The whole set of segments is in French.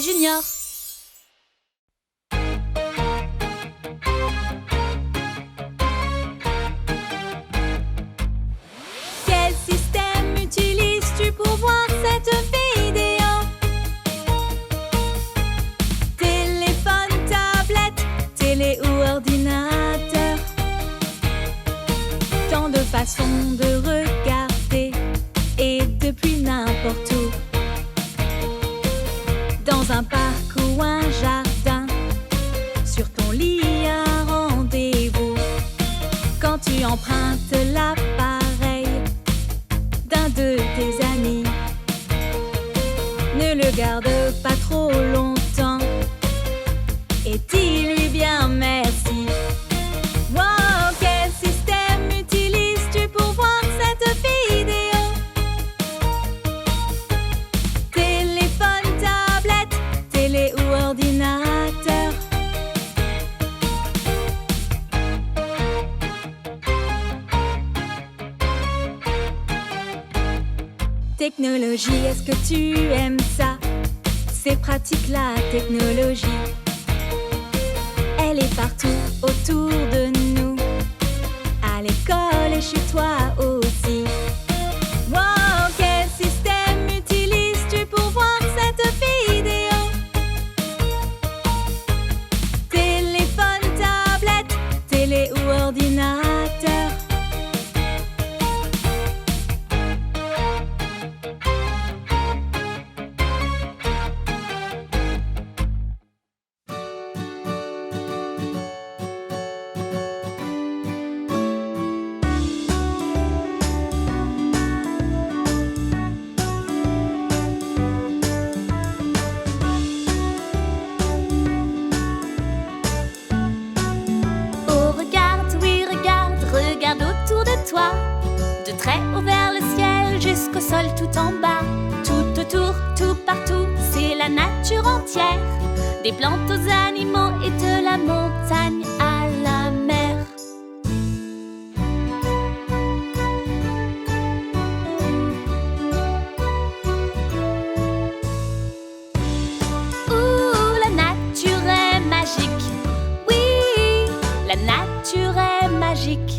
Charlie Junior. Quel système utilises-tu pour voir cette vidéo? Téléphone, tablette, télé ou ordinateur? Tant de façons de regarder et depuis n'importe où. Dans un parc ou un jardin, sur ton lit un rendez-vous. Quand tu empruntes l'appareil d'un de tes amis, ne le garde pas trop longtemps et dis-lui bien merci. Wow, quel système utilises-tu pour voir cette vidéo? Téléphone, tablette, télé ou ordinateur? Technologie, est-ce que tu aimes ça? C'est pratique la technologie. Elle est partout autour de nous, à l'école et chez toi aussi. Wow, quel système utilises-tu pour voir cette vidéo? Téléphone, tablette, télé ou ordinateur? Toi, de très haut vers le ciel jusqu'au sol tout en bas. Tout autour, tout partout, c'est la nature entière. Des plantes aux animaux et de la montagne à la mer. Ouh, la nature est magique. Oui, la nature est magique.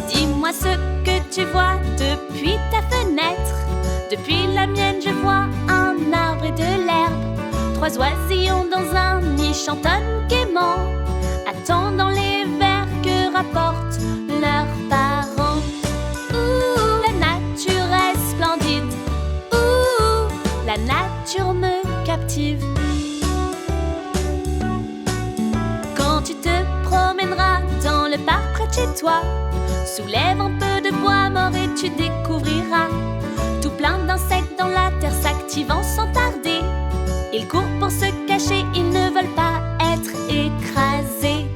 Dis-moi ce que tu vois depuis ta fenêtre. Depuis la mienne, je vois un arbre et de l'herbe. 3 oisillons dans un nid chantonnent gaiement, attendant les vers que rapportent leurs parents. Ouh, la nature est splendide. Ouh, la nature me captive. Quand tu te promèneras dans le parc près de chez toi, soulève un peu de bois mort et tu découvriras tout plein d'insectes dans la terre s'activant sans tarder. Ils courent pour se cacher, ils ne veulent pas être écrasés.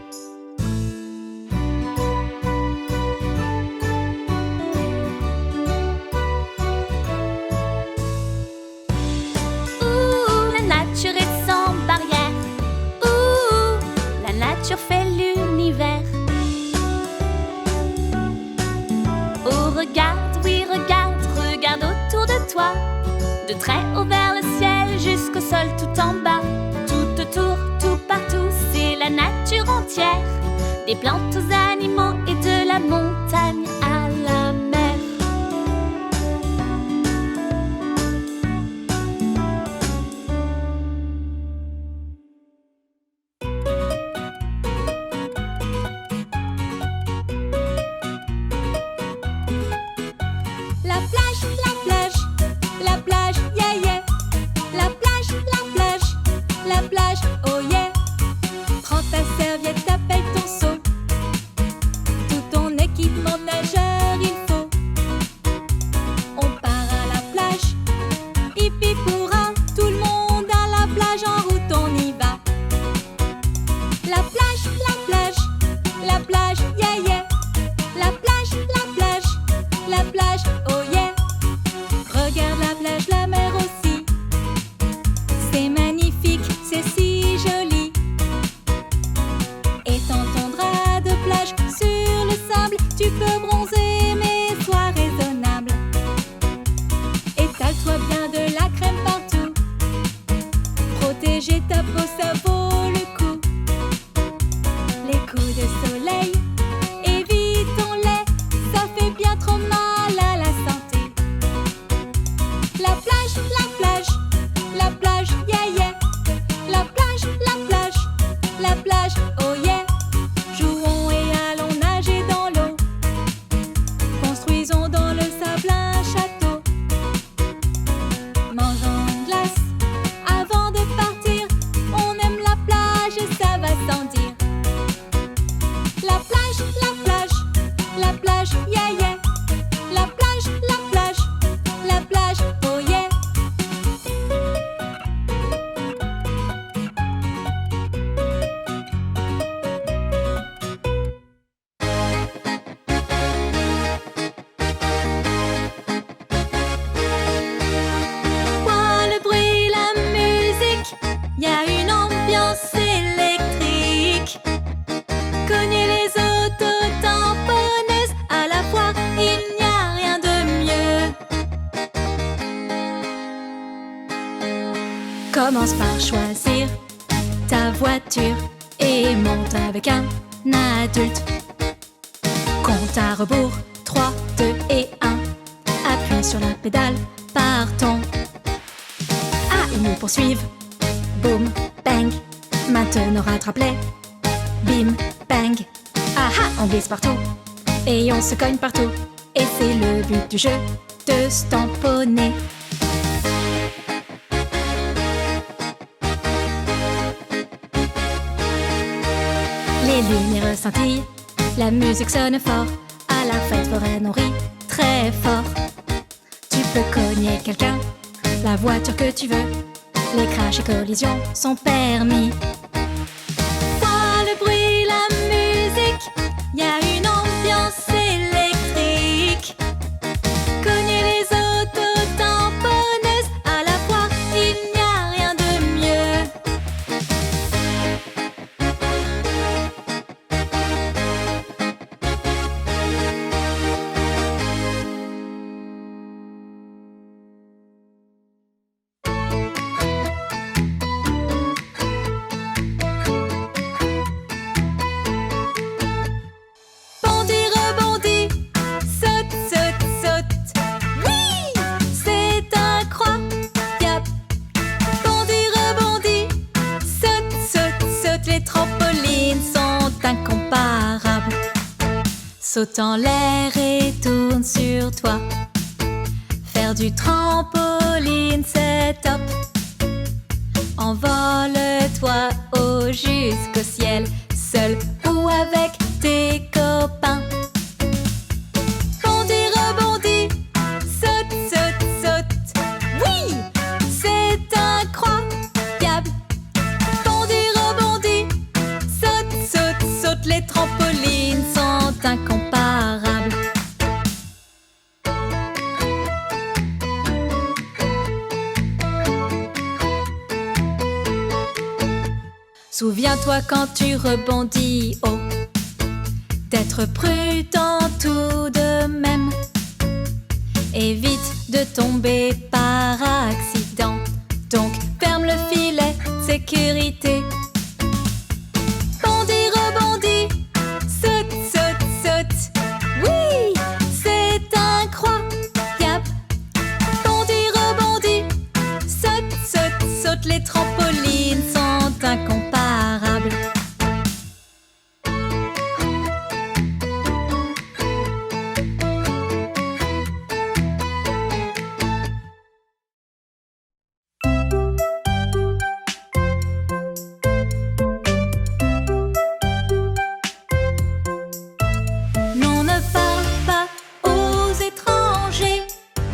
Ouh, la nature est sans barrière. Ouh, la nature fait l'univers. Oh, regarde, oui, regarde, regarde autour de toi. De très haut vers le ciel jusqu'au sol tout en bas. Tout autour, tout partout, c'est la nature entière. Des plantes aux animaux et de la montagne à la mer. Yeah yeah. La plage, oh yeah. Prends ta serviette, appelle ton seau, tout ton équipement nageur. Commence par choisir ta voiture et monte avec un adulte. Compte à rebours, 3, 2 et 1. Appuie sur la pédale, partons. Ah, ils nous poursuivent. Boum, bang. Maintenant rattrape-les. Bim, bang. Ah ah, on glisse partout et on se cogne partout. Et c'est le but du jeu, de se tamponner. Les lumières scintillent, la musique sonne fort. À la fête foraine on rit très fort. Tu peux cogner quelqu'un, la voiture que tu veux. Les crashs et collisions sont permis. Vois le bruit, la musique, y a une ambiance électrique. Cogner les autos tamponneuses, à la fois il n'y a rien de mieux. Bondis, rebondis, saute, saute, saute. Oui, c'est incroyable. Bondis, rebondis, saute, saute, saute. Les trampolines sont incomparables. Saute en l'air et tourne sur toi. Faire du trampoline, c'est top. Envole-toi jusqu'au ciel, seul ou avec tes copains. Bondis, rebondis, saute, saute, saute. Oui, c'est incroyable. Bondis, rebondis, saute, saute, saute. Les trampolines sont incomparables. Souviens-toi quand tu rebondis haut, d'être prudent tout de même. Évite de tomber par accident, donc ferme le filet de sécurité. Bondis, rebondis, saute, saute, saute. Oui, c'est incroyable. Bondis, rebondis, saute, saute, saute. Les trampolines sont incomparables. Non, ne parle pas aux étrangers.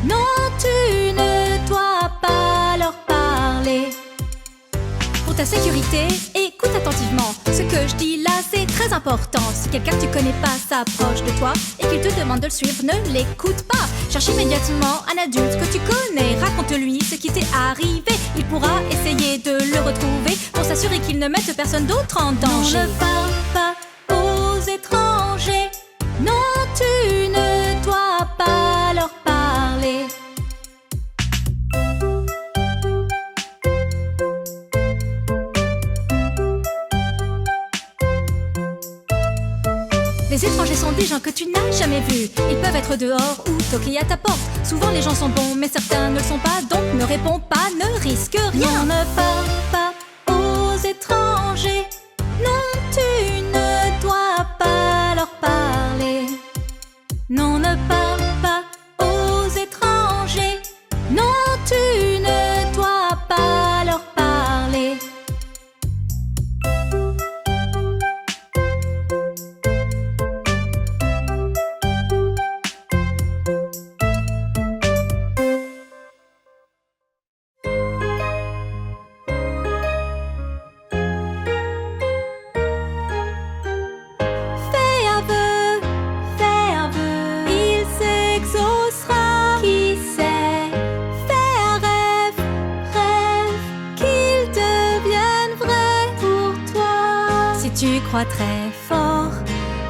Non, tu ne dois pas leur parler. Pour ta sécurité, écoute attentivement. Ce que je dis là, c'est très important. Si quelqu'un que tu connais pas s'approche de toi et qu'il te demande de le suivre, ne l'écoute pas. Cherche immédiatement un adulte que tu connais. Raconte-lui ce qui t'est arrivé. Il pourra essayer de le retrouver pour s'assurer qu'il ne mette personne d'autre en danger. Non, ne parle pas aux étrangers. Non, tu ne dois pas leur parler. Les étrangers sont des gens que tu n'as jamais vus. Ils peuvent être dehors ou toquer à ta porte. Souvent les gens sont bons mais certains ne le sont pas. Donc ne réponds pas, ne risque rien. Non, ne parle pas aux étrangers. Non, tu ne dois pas leur parler. Non, ne parle pas aux étrangers. Non, tu ne dois pas leur parler. Fais un vœu, il s'exaucera. Qui sait? Fais un rêve, rêve qu'il devienne vrai pour toi. Si tu crois très fort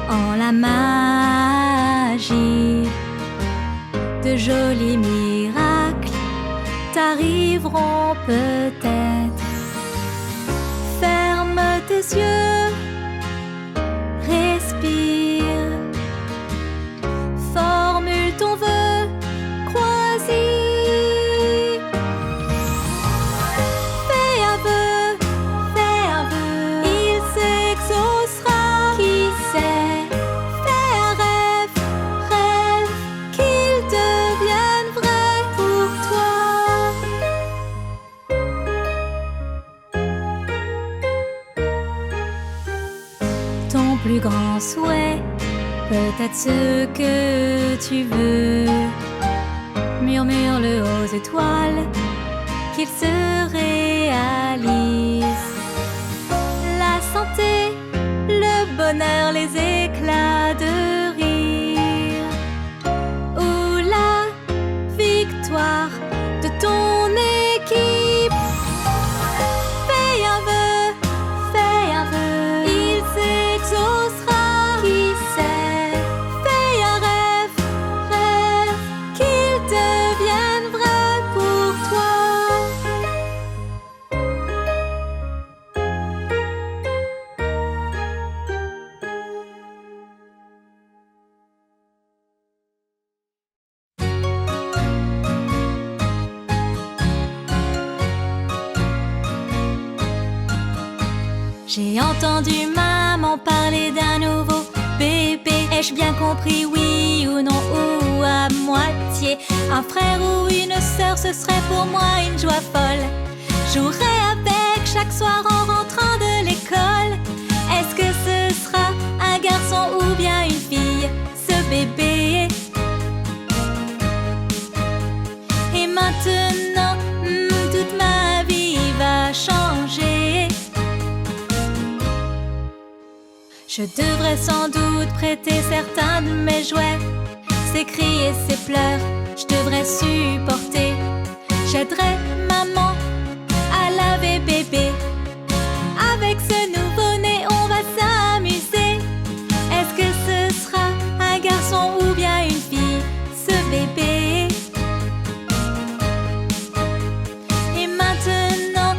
en la magie, de jolis miracles t'arriveront peut-être. yeux. Respire. Formule ton vœu. Crois-y. Fais un vœu. Il s'exaucera. Qui sait? Fais un rêve. Qu'il devienne vrai pour toi. Ton plus grand souhait, peut-être ce que tu veux. Murmure-le aux étoiles, qu'il se réalise. La santé, le bonheur, les éclats de rire, ou la victoire de ton équipe. Fais un vœu, il s'exaucera. Qui sait? Fais un rêve, qu'il devienne vrai pour toi. J'ai entendu maman parler d'un nouveau bébé. Ai-je bien compris, oui ou non, ou à moitié? Un frère ou une sœur, ce serait pour moi une joie folle. Jouerai avec chaque soir en rentrant de l'école. Est-ce que ce sera un garçon ou bien une fille, ce bébé? Et maintenant, toute ma vie va changer. Je devrais sans doute prêter certains de mes jouets. Ses cris et ses pleurs, je devrais supporter. J'aiderai maman à laver bébé. Avec ce nouveau-né, on va s'amuser. Est-ce que ce sera un garçon ou bien une fille, ce bébé? Et maintenant,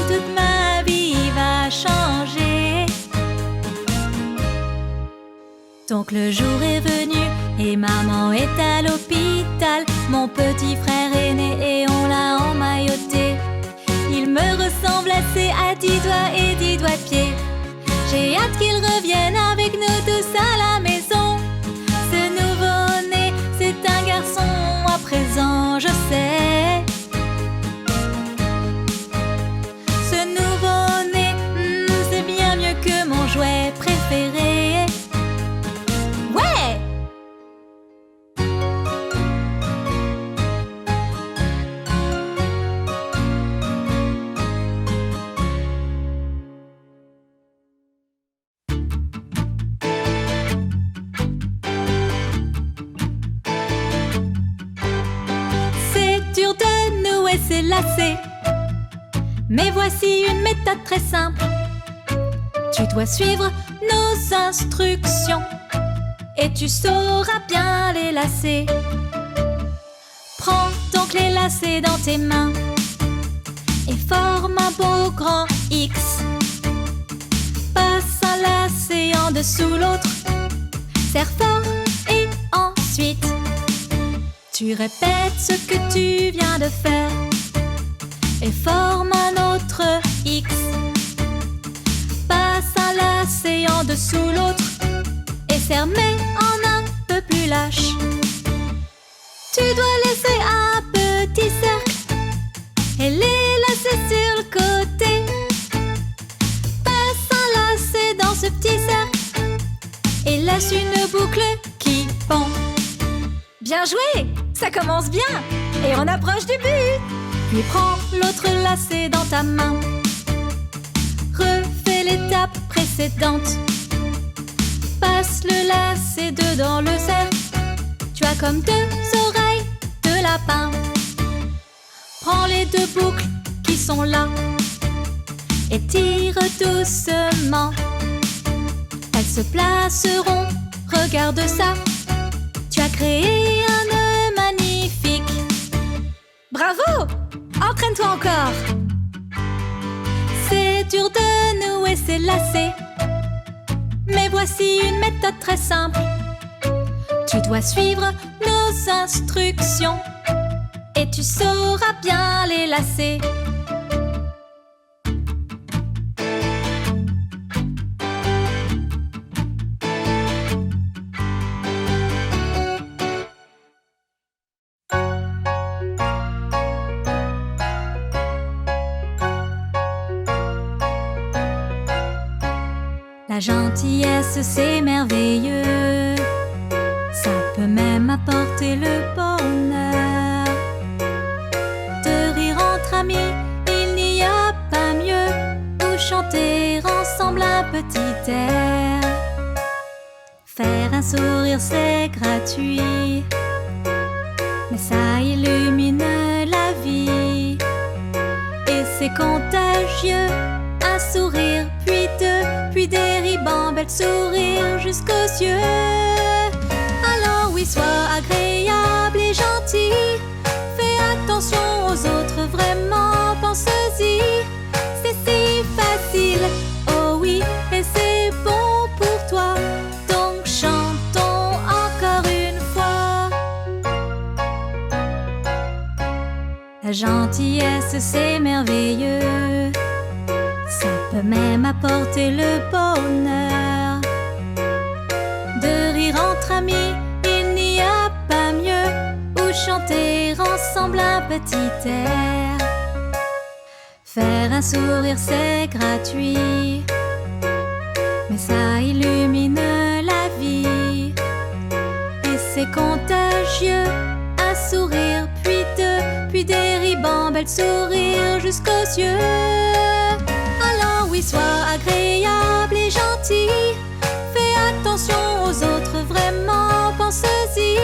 toute ma vie va changer. Donc le jour est venu et maman est à l'hôpital. Mon petit frère est né et on l'a emmailloté. Il me ressemble assez à 10 doigts et 10 doigts de pied. J'ai hâte qu'il revienne avec nous tous à la maison. Ce nouveau-né, c'est un garçon à présent, je sais. Ce nouveau-né, c'est bien mieux que mon jouet préféré. Ouais! C'est dur de nouer ses lacets, mais voici une méthode très simple. Tu dois suivre nos instructions et tu sauras bien les lacer. Prends donc les lacets dans tes mains et forme un beau grand X. Passe un lacet en dessous l'autre, serre fort et ensuite tu répètes ce que tu viens de faire et forme un autre X. Passe un lacet en dessous l'autre et serre mais en un peu plus lâche. Tu dois laisser un petit cercle et les lacer sur le côté. Passe un lacet dans ce petit cercle et laisse une boucle qui pend. Bien joué! Ça commence bien et on approche du but. Puis prends l'autre lacet dans ta main. Refais l'étape précédente. Passe le lacet dedans le cercle. Tu as comme 2 oreilles de lapin. Prends les 2 boucles qui sont là et tire doucement. Elles se placeront, regarde ça. Tu as créé un nœud magnifique. Bravo! Entraîne-toi encore. C'est dur de nouer ses tes lacets. Mais voici une méthode très simple. Tu dois suivre nos instructions et tu sauras bien les lasser. La gentillesse, c'est merveilleux. Ça peut même apporter le bonheur. De rire entre amis, il n'y a pas mieux. Ou chanter ensemble un petit air. Faire un sourire, c'est gratuit, mais ça illumine la vie. Et c'est contagieux. Un sourire, puis deux, puis des ribambelles, sourire jusqu'aux yeux. Alors oui, sois agréable et gentil. Fais attention aux autres, vraiment, pense-y. C'est si facile, oh oui, et c'est bon pour toi. Donc chantons encore une fois. La gentillesse, c'est merveilleux. Ça peut même apporter le bonheur. De rire entre amis, il n'y a pas mieux. Ou chanter ensemble un petit air. Faire un sourire, c'est gratuit, mais ça illumine la vie. Et c'est contagieux. Un sourire, puis deux, puis des ribambelles, sourire jusqu'aux yeux. Alors oui, sois agréable et gentil. Fais attention aux autres, vraiment, pense-y.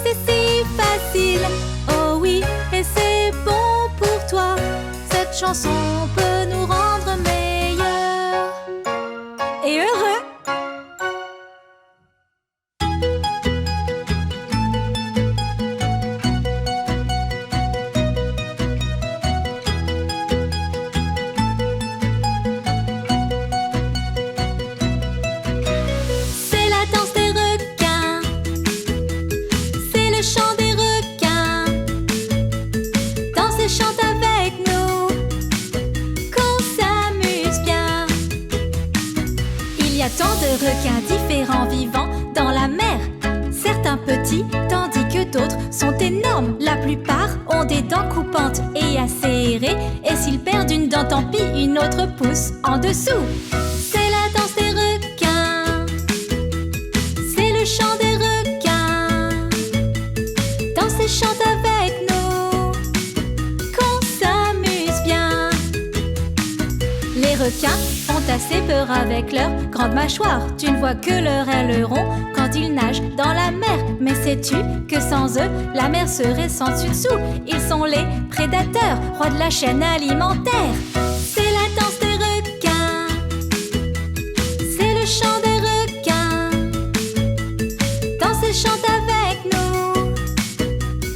C'est si facile, oh oui, et c'est bon pour toi. Cette chanson peut nous rendre meilleurs et heureux. Requins différents vivant dans la mer. Certains petits, tandis que d'autres sont énormes. La plupart ont des dents coupantes et acérées. Et s'ils perdent une dent, tant pis, une autre pousse en dessous. C'est la danse des requins. C'est le chant des requins. Dansez, chante avec nous, qu'on s'amuse bien. Les requins ont assez peur avec leur grande mâchoire. Tu ne vois que leur aileron quand ils nagent dans la mer. Mais sais-tu que sans eux, la mer serait sans dessus-dessous? Ils sont les prédateurs, rois de la chaîne alimentaire. C'est la danse des requins. C'est le chant des requins. Dansez, chante avec nous,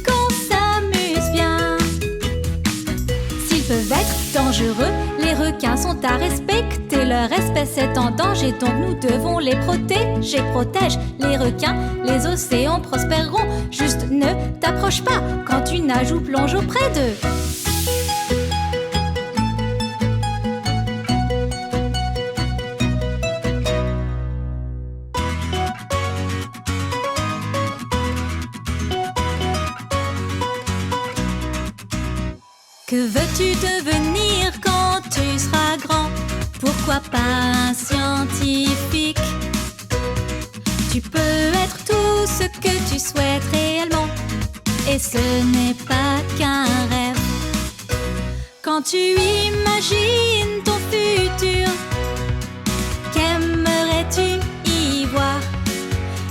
qu'on s'amuse bien. S'ils peuvent être dangereux, les requins sont à respecter. Leur espèce est en danger, donc nous devons les protéger. Protège les requins, les océans prospéreront. Juste ne t'approche pas quand tu nages ou plonges auprès d'eux. Que veux-tu devenir quand tu seras grand? Pourquoi pas un scientifique? Tu peux être tout ce que tu souhaites réellement, et ce n'est pas qu'un rêve. Quand tu imagines ton futur, qu'aimerais-tu y voir?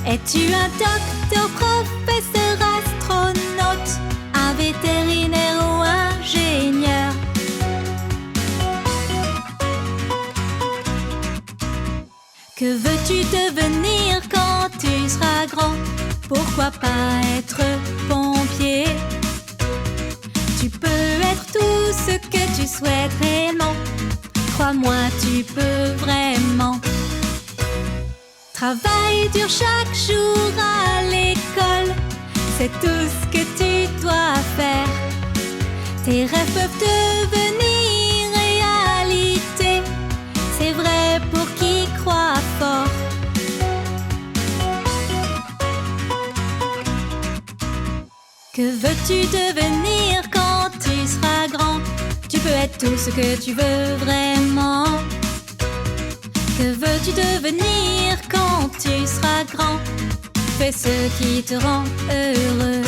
Es-tu un docteur, professeur, astronaute, un vétérinaire ou ingénieur? Que veux-tu devenir quand tu seras grand? Pourquoi pas être pompier? Tu peux être tout ce que tu souhaites réellement. Crois-moi, moi tu peux vraiment. Travaille dur chaque jour à l'école, c'est tout ce que tu dois faire. Tes rêves peuvent devenir réalité, c'est vrai pour qui croit fort. Que veux-tu devenir quand tu seras grand? Tu peux être tout ce que tu veux vraiment. Que veux-tu devenir quand tu seras grand? Fais ce qui te rend heureux.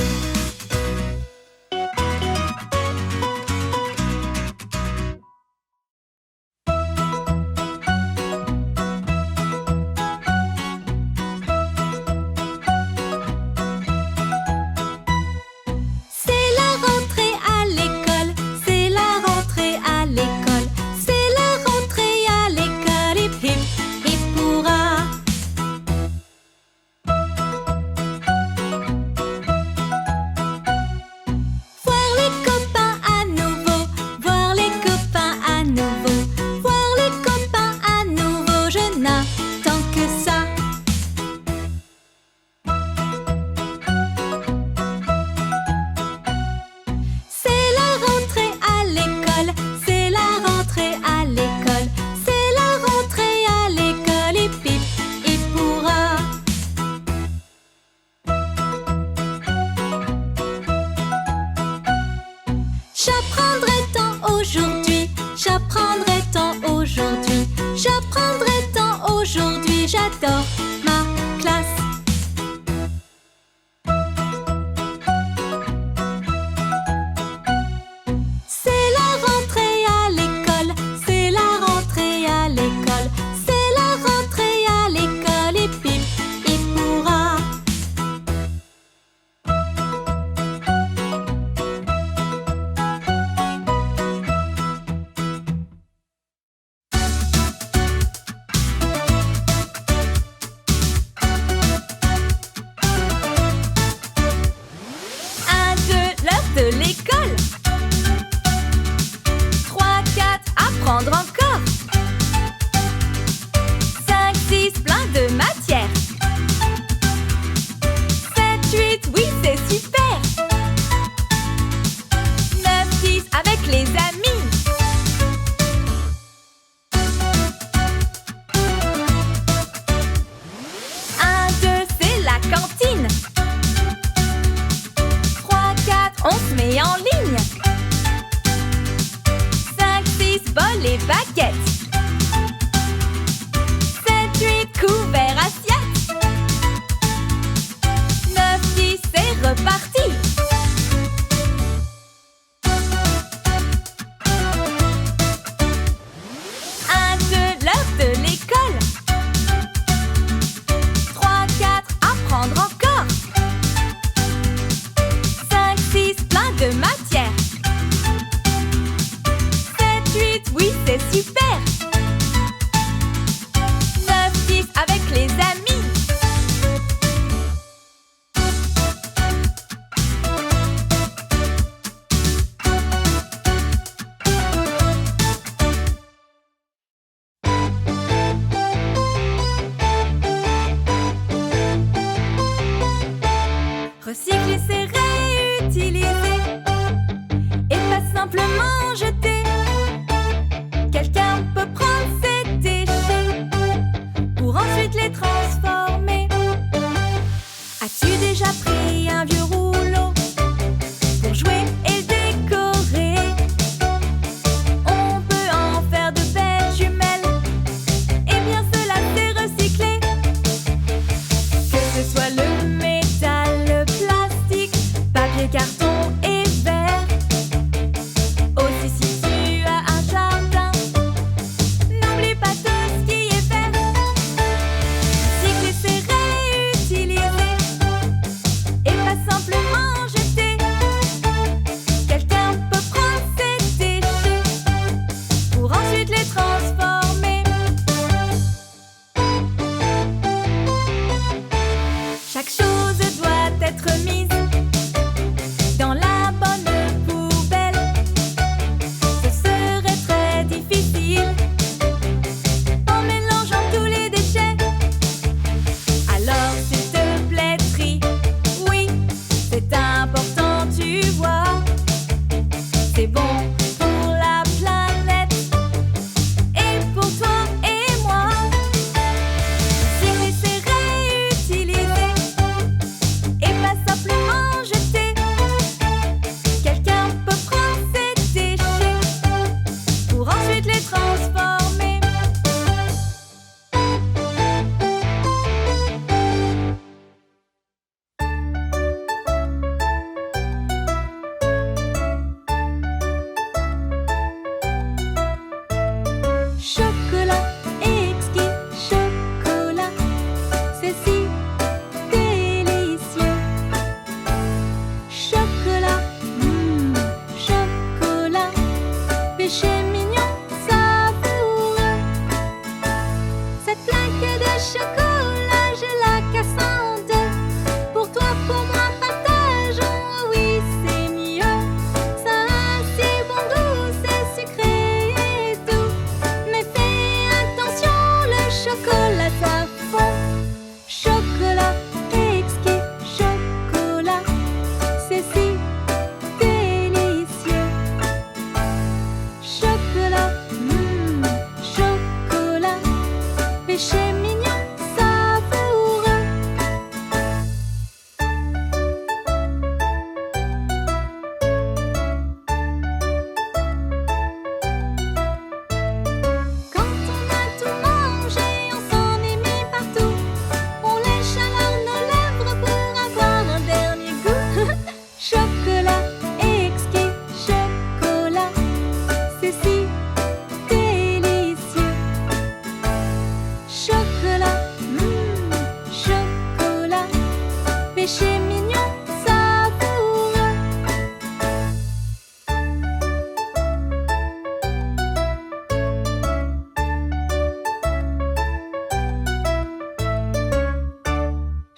J'adore ma classe. C'est la rentrée à l'école, c'est la rentrée à l'école, c'est la rentrée à l'école et pip, il pourra. De l'école. 3, 4, apprendre encore. 5, 6, plein de matière. 7, 8, oui c'est super. 9, 10, avec les amis. 1, 2, c'est la cantine. On se met en ligne. 5, 6, bol et baguettes. 7, 8, couverts, assiettes. 9, 10, c'est reparti. 1, 2, l'heure de l'école. 3, 4, apprendre encore. De matière. 7, 8, oui c'est super. 9, 10, avec les amis. Recycler, c'est réutiliser.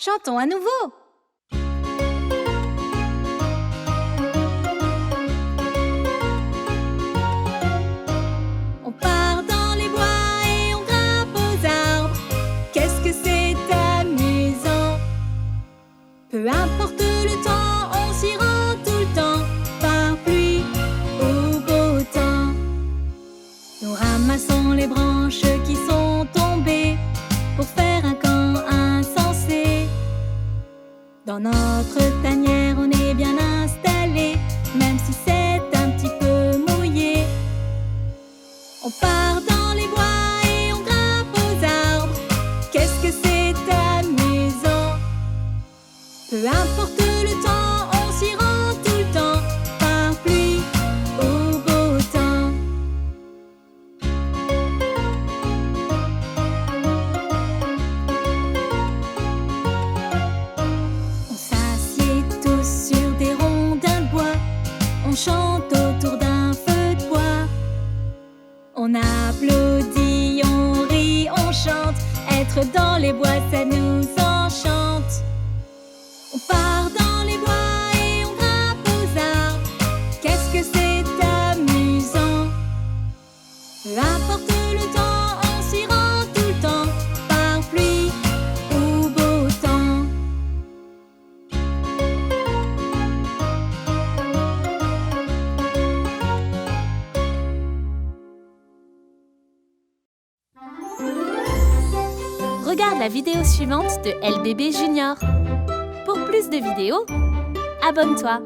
Chantons à nouveau. On part dans les bois et on grimpe aux arbres. Qu'est-ce que c'est amusant! Peu importe le temps, on s'y rend tout le temps, par pluie ou beau temps. Nous ramassons les branches qui sont tombées pour faire un camp insensé. Dans notre tanière, on est bien installé, même si c'est un petit peu mouillé. On part dans les bois et on grimpe aux arbres. Qu'est-ce que c'est amusant! Peu importe le temps, on s'y rend tout le temps, par pluie ou beau temps. On s'assied tous sur des rondins de bois. On chante autour d'un feu de bois. On applaudit, on rit, on chante. Être dans les bois, ça nous enchante. On part dans les bois et on grimpe aux arbres. Qu'est-ce que c'est amusant! Peu importe le temps, on s'y rend tout le temps, par pluie ou beau temps. Regarde la vidéo suivante de LBB Junior. Pour plus de vidéos, abonne-toi.